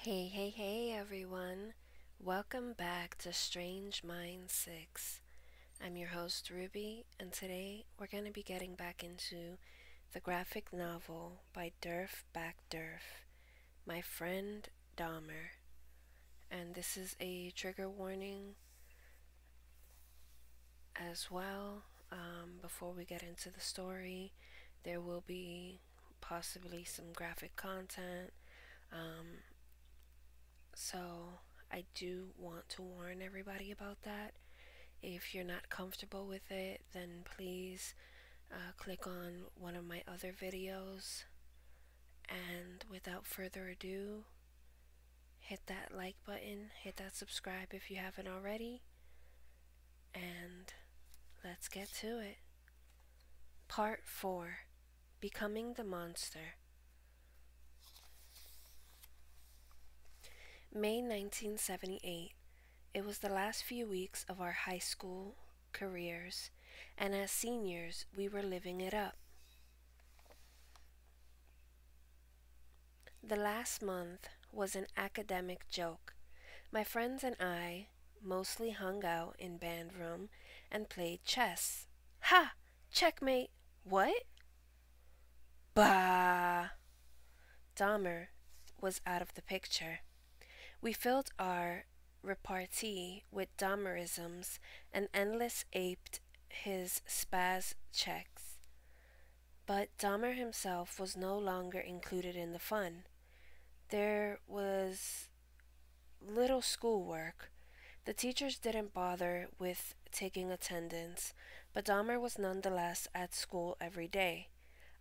Hey everyone. Welcome back to Strange Mind 6. I'm your host Ruby, and today we're going to be getting back into the graphic novel by Derf Backderf, My Friend Dahmer. And this is a trigger warning as well. Before we get into the story, there will be possibly some graphic content. Um, So I do want to warn everybody about that. If you're not comfortable with it, then please click on one of my other videos. And without further ado, hit that like button, hit that subscribe if you haven't already, and let's get to it. Part 4, Becoming the Monster. May 1978. It was the last few weeks of our high school careers, and as seniors, we were living it up. The last month was an academic joke. My friends and I mostly hung out in band room and played chess. Ha! Checkmate! What? Bah! Dahmer was out of the picture. We filled our repartee with Dahmerisms and endless aped his spaz checks. But Dahmer himself was no longer included in the fun. There was little schoolwork. The teachers didn't bother with taking attendance, but Dahmer was nonetheless at school every day,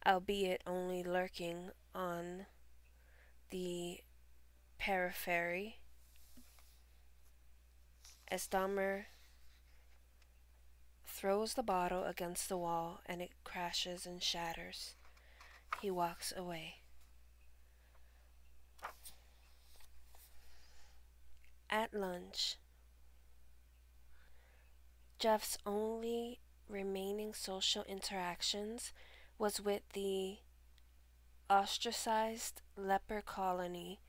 albeit only lurking on the periphery. As Dahmer throws the bottle against the wall and it crashes and shatters, he walks away. At lunch, Jeff's only remaining social interactions was with the ostracized leper colony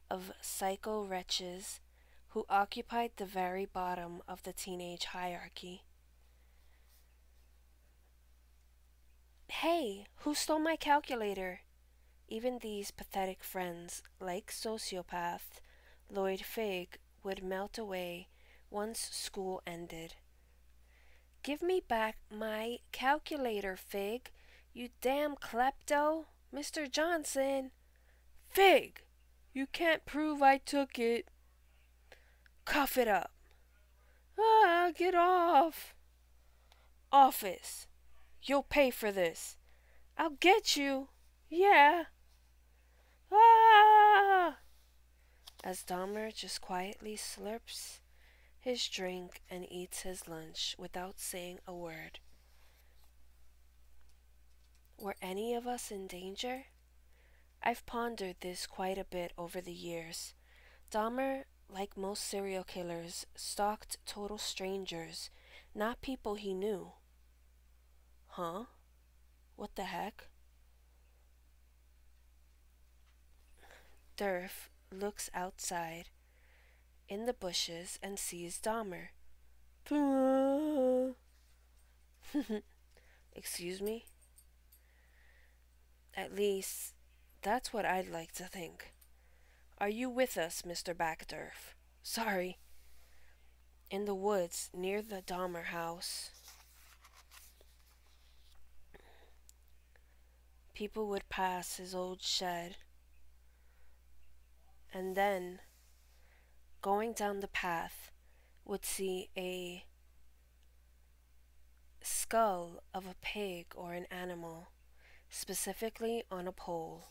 of psycho wretches who occupied the very bottom of the teenage hierarchy. Hey, who stole my calculator? Even these pathetic friends, like sociopath Lloyd Fig, would melt away once school ended. Give me back my calculator, Fig, you damn klepto! Mr. Johnson! Fig! You can't prove I took it. Cough it up. Ah, get off. Office. You'll pay for this. I'll get you. Yeah. Ah! As Dahmer just quietly slurps his drink and eats his lunch without saying a word. Were any of us in danger? I've pondered this quite a bit over the years. Dahmer, like most serial killers, stalked total strangers, not people he knew. Huh? What the heck? Derf looks outside in the bushes and sees Dahmer. Excuse me? At least, that's what I'd like to think. Are you with us, Mr. Backderf? Sorry. In the woods near the Dahmer house. People would pass his old shed, and then, going down the path, would see a skull of a pig or an animal, specifically on a pole,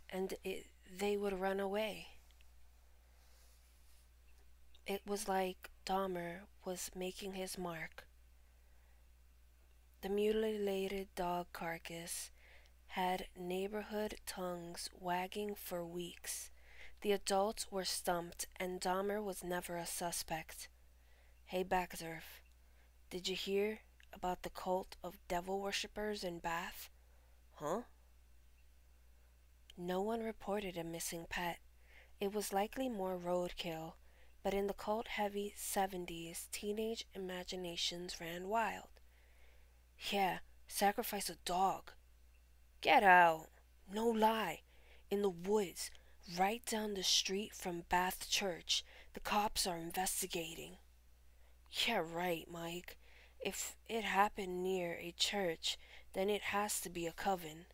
and they would run away. It was like Dahmer was making his mark. The mutilated dog carcass had neighborhood tongues wagging for weeks. The adults were stumped, and Dahmer was never a suspect. Hey, Backderf, did you hear about the cult of devil worshippers in Bath? Huh? No one reported a missing pet. It was likely more roadkill, but in the cult heavy 70s, teenage imaginations ran wild. Yeah, sacrifice a dog. Get out. No lie. In the woods, right down the street from Bath Church, the cops are investigating. Yeah, right, Mike. If it happened near a church, then it has to be a coven.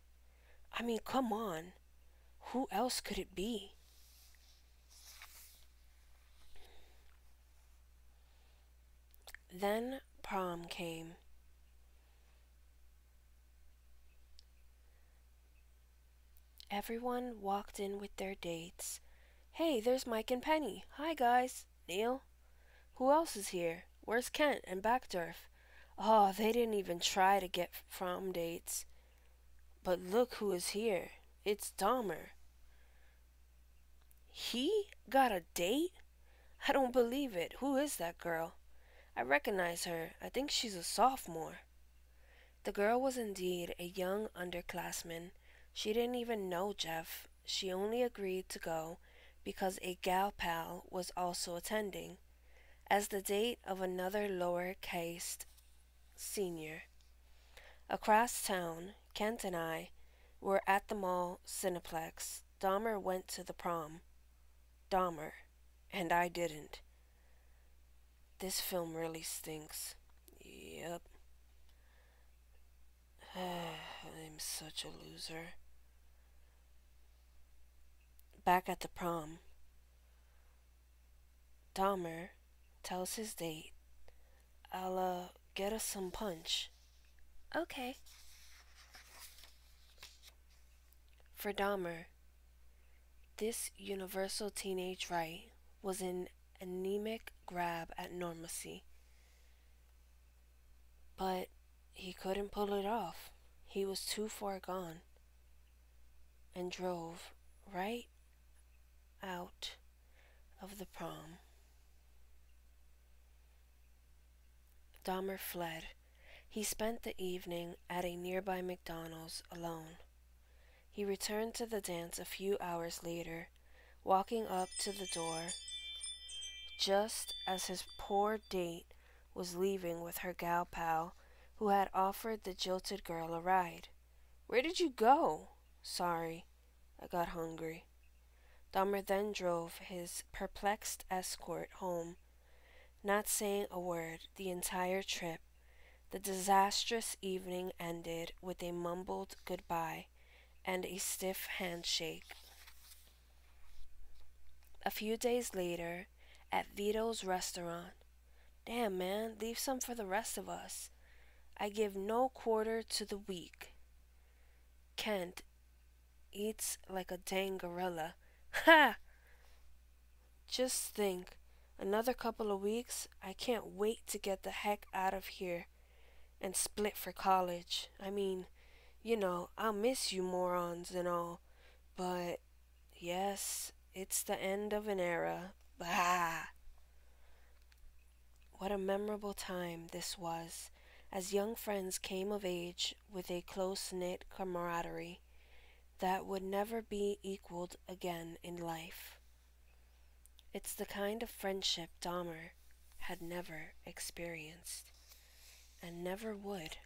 I mean, come on. Who else could it be? Then prom came. Everyone walked in with their dates. Hey, there's Mike and Penny. Hi, guys. Neil. Who else is here? Where's Kent and Backderf? Oh, they didn't even try to get prom dates. But look who is here. It's Dahmer. He got a date? I don't believe it. Who is that girl? I recognize her. I think she's a sophomore. The girl was indeed a young underclassman. She didn't even know Jeff. She only agreed to go because a gal pal was also attending, as the date of another lower caste senior. Across town, Kent and I were at the mall Cineplex. Dahmer went to the prom. Dahmer. And I didn't. This film really stinks. Yep. I'm such a loser. Back at the prom, Dahmer tells his date, I'll, get us some punch. Okay. For Dahmer, this universal teenage right was an anemic grab at normalcy. But he couldn't pull it off. He was too far gone and drove right out of the prom. Dahmer fled. He spent the evening at a nearby McDonald's alone. He returned to the dance a few hours later, walking up to the door just as his poor date was leaving with her gal pal who had offered the jilted girl a ride. Where did you go? Sorry, I got hungry. Dahmer then drove his perplexed escort home, not saying a word the entire trip. The disastrous evening ended with a mumbled goodbye and a stiff handshake. A few days later, at Vito's restaurant, damn man, leave some for the rest of us. I give no quarter to the weak. Kent eats like a dang gorilla. Ha! Just think, another couple of weeks, I can't wait to get the heck out of here and split for college. I mean, I'll miss you morons and all, but yes, it's the end of an era. Bah! What a memorable time this was, as young friends came of age with a close-knit camaraderie that would never be equaled again in life. It's the kind of friendship Dahmer had never experienced, and never would.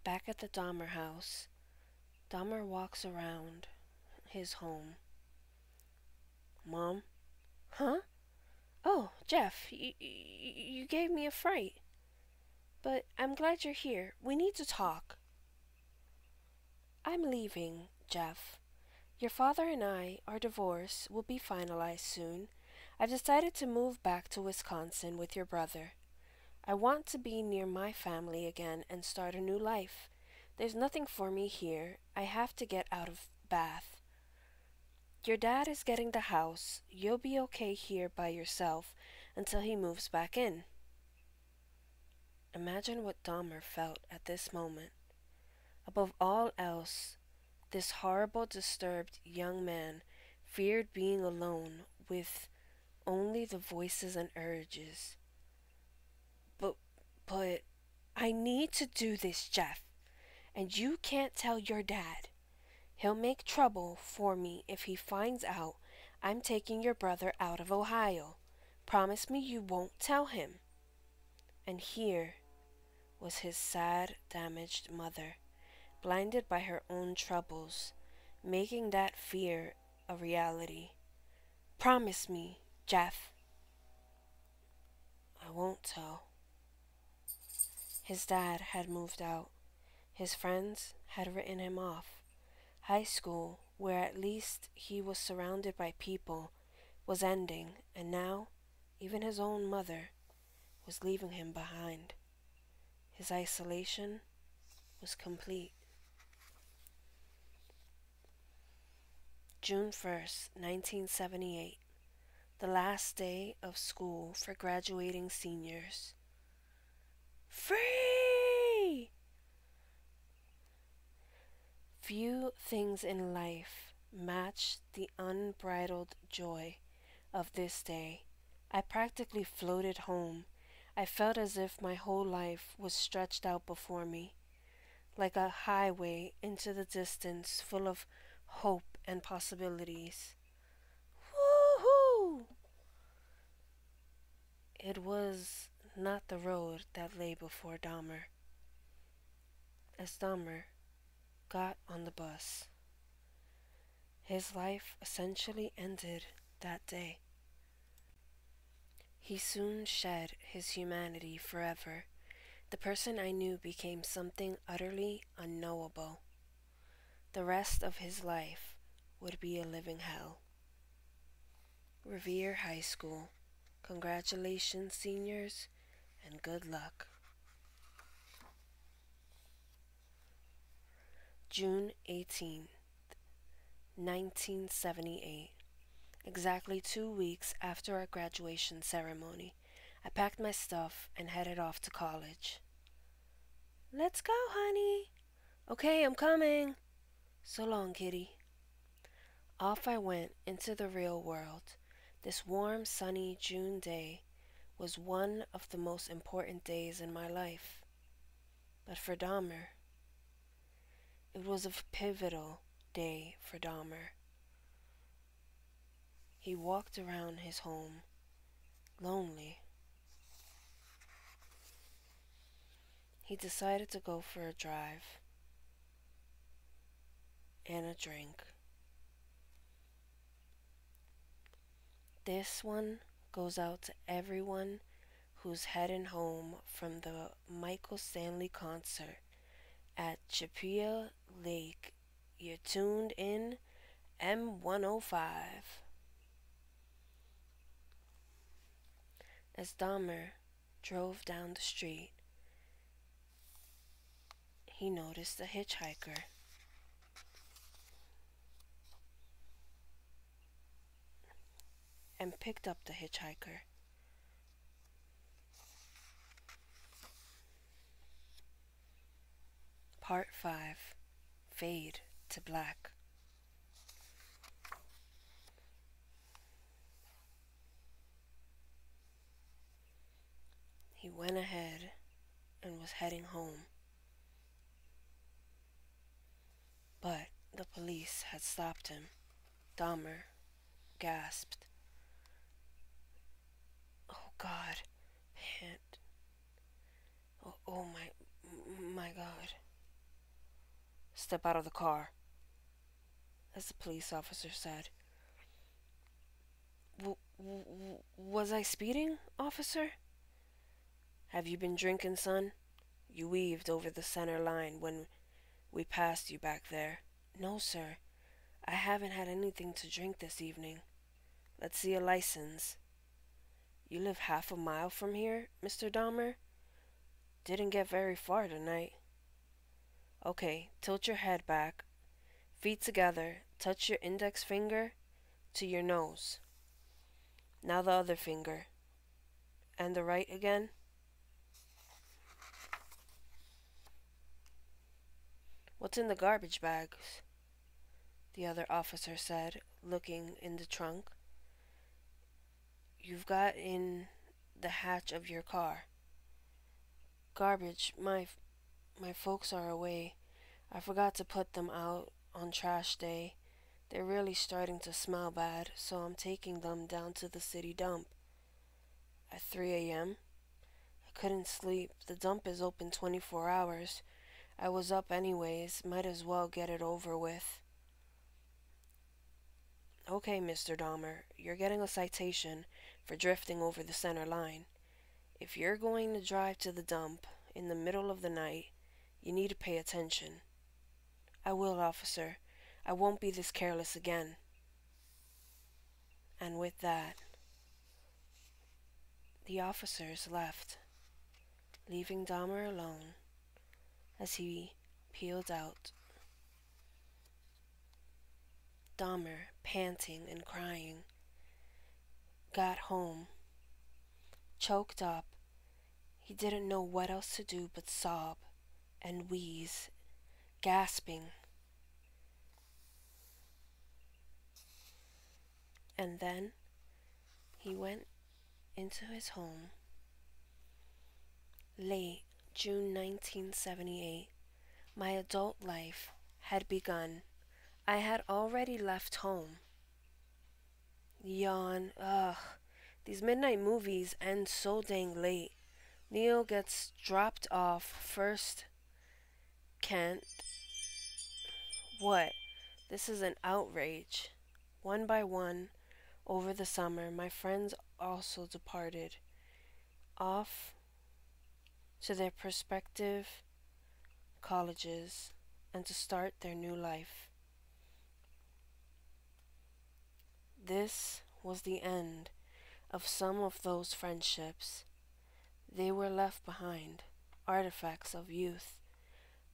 Back at the Dahmer house, Dahmer walks around his home. Mom? Huh? Oh, Jeff, you gave me a fright. But I'm glad you're here. We need to talk. I'm leaving, Jeff. Your father and our divorce will be finalized soon. I've decided to move back to Wisconsin with your brother. I want to be near my family again and start a new life. There's nothing for me here. I have to get out of Bath. Your dad is getting the house. You'll be okay here by yourself until he moves back in. Imagine what Dahmer felt at this moment. Above all else, this horrible, disturbed young man feared being alone with only the voices and urges. But I need to do this, Jeff, and you can't tell your dad. He'll make trouble for me if he finds out I'm taking your brother out of Ohio. Promise me you won't tell him." And here was his sad, damaged mother, blinded by her own troubles, making that fear a reality. "Promise me, Jeff." "I won't tell." His dad had moved out. His friends had written him off. High school, where at least he was surrounded by people, was ending, and now even his own mother was leaving him behind. His isolation was complete. June 1st, 1978, the last day of school for graduating seniors. Free! Few things in life match the unbridled joy of this day. I practically floated home. I felt as if my whole life was stretched out before me, like a highway into the distance full of hope and possibilities. Woohoo! It was not the road that lay before Dahmer. As Dahmer got on the bus, his life essentially ended that day. He soon shed his humanity forever. The person I knew became something utterly unknowable. The rest of his life would be a living hell. Revere High School. Congratulations, seniors, and good luck. June 18th, 1978. Exactly 2 weeks after our graduation ceremony, I packed my stuff and headed off to college. "Let's go, honey." "Okay, I'm coming." "So long, kitty." Off I went into the real world. This warm, sunny June day was one of the most important days in my life. But for Dahmer, it was a pivotal day for Dahmer. He walked around his home, lonely. He decided to go for a drive and a drink. This one goes out to everyone who's heading home from the Michael Stanley concert at Chippewa Lake. You're tuned in M105. As Dahmer drove down the street, he noticed a hitchhiker. And picked up the hitchhiker. Part 5. Fade to Black. He went ahead and was heading home. But the police had stopped him. Dahmer gasped. "Oh God, pant. Oh my God." "Step out of the car," as the police officer said. Was I speeding, officer?" "Have you been drinking, son? You weaved over the center line when we passed you back there." "No, sir. I haven't had anything to drink this evening." "Let's see a license." "You live half a mile from here, Mr. Dahmer?" "Didn't get very far tonight." "Okay, tilt your head back. Feet together. Touch your index finger to your nose. Now the other finger. And the right again." "What's in the garbage bags?" the other officer said, looking in the trunk. "You've got in the hatch of your car." Garbage. My folks are away. I forgot to put them out on trash day. They're really starting to smell bad, so I'm taking them down to the city dump. At 3 a.m.? I couldn't sleep. The dump is open 24 hours. I was up anyways. Might as well get it over with. Okay, Mr. Dahmer, you're getting a citation for drifting over the center line. If you're going to drive to the dump in the middle of the night, you need to pay attention. I will, officer. I won't be this careless again. And with that, the officers left, leaving Dahmer alone as he peeled out. Dahmer, panting and crying, got home, choked up. He didn't know what else to do but sob and wheeze, gasping. And then he went into his home. Late June 1978, my adult life had begun. I had already left home. Yawn. Ugh. These midnight movies end so dang late. Neil gets dropped off first. Kent. What? This is an outrage. One by one, over the summer, my friends also departed, off to their prospective colleges and to start their new life. This was the end of some of those friendships. They were left behind, artifacts of youth,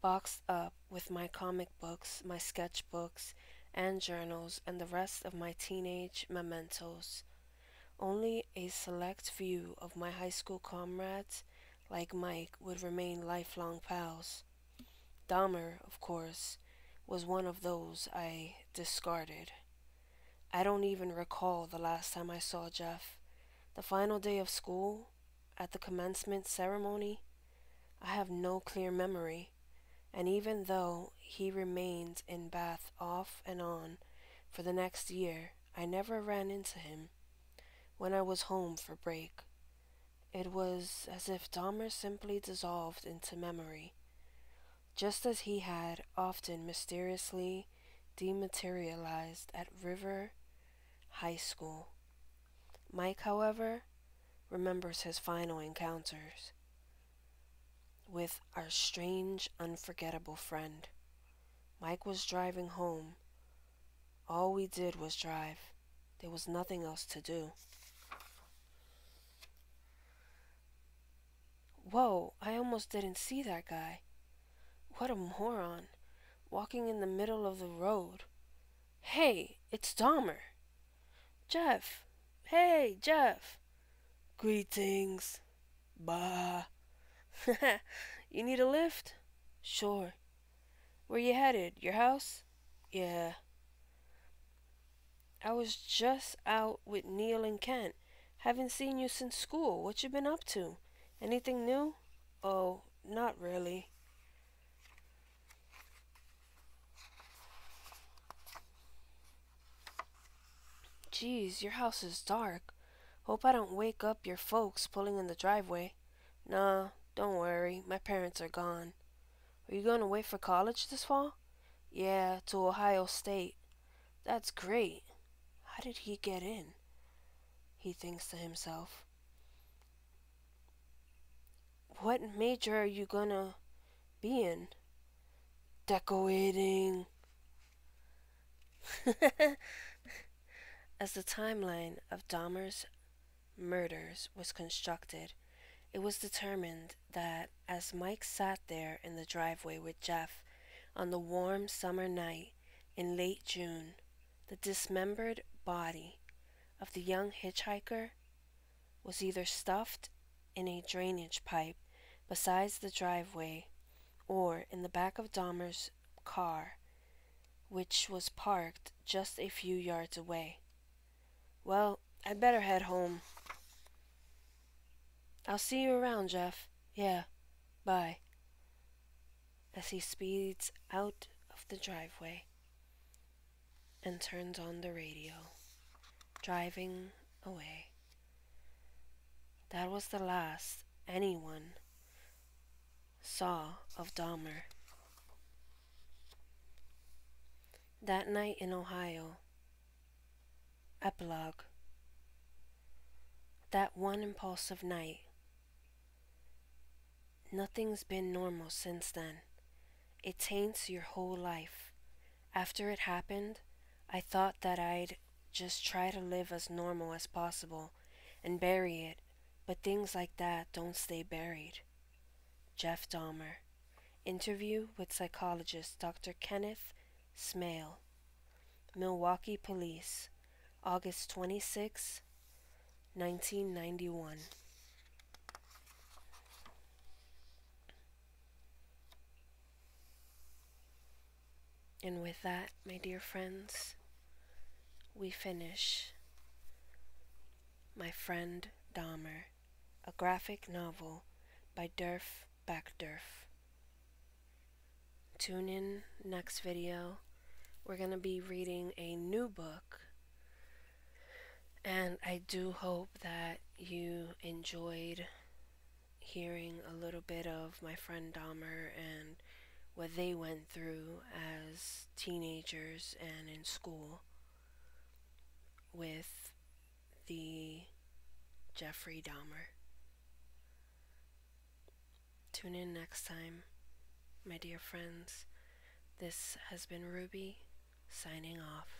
boxed up with my comic books, my sketchbooks, and journals, and the rest of my teenage mementos. Only a select few of my high school comrades, like Mike, would remain lifelong pals. Dahmer, of course, was one of those I discarded. I don't even recall the last time I saw Jeff. The final day of school, at the commencement ceremony, I have no clear memory, and even though he remained in Bath off and on for the next year, I never ran into him when I was home for break. It was as if Dahmer simply dissolved into memory, just as he had often mysteriously dematerialized at River High School. Mike, however, remembers his final encounters with our strange, unforgettable friend. Mike was driving home. All we did was drive. There was nothing else to do. Whoa, I almost didn't see that guy. What a moron, walking in the middle of the road. Hey, it's Dahmer. Jeff. Hey, Jeff. Greetings. Bah. You need a lift? Sure. Where you headed? Your house? Yeah. I was just out with Neil and Kent. Haven't seen you since school. What you been up to? Anything new? Oh, not really. Geez, your house is dark. Hope I don't wake up your folks pulling in the driveway. Nah, don't worry. My parents are gone. Are you going away for college this fall? Yeah, to Ohio State. That's great. How did he get in? He thinks to himself. What major are you gonna be in? Decorating. As the timeline of Dahmer's murders was constructed, it was determined that as Mike sat there in the driveway with Jeff on the warm summer night in late June, the dismembered body of the young hitchhiker was either stuffed in a drainage pipe beside the driveway or in the back of Dahmer's car, which was parked just a few yards away. Well, I'd better head home. I'll see you around, Jeff. Yeah. by as he speeds out of the driveway and turns on the radio, driving away. That was the last anyone saw of Dahmer. That night in Ohio. Epilogue. That one impulsive night. Nothing's been normal since then. It taints your whole life. After it happened, I thought that I'd just try to live as normal as possible and bury it, but things like that don't stay buried. Jeff Dahmer. Interview with psychologist Dr. Kenneth Smale. Milwaukee Police, August 26, 1991. And with that, my dear friends, we finish My Friend Dahmer, a graphic novel by Derf Backderf. Tune in next video. We're going to be reading a new book, and I do hope that you enjoyed hearing a little bit of my friend Dahmer and what they went through as teenagers and in school with the Jeffrey Dahmer. Tune in next time, my dear friends. This has been Ruby, signing off.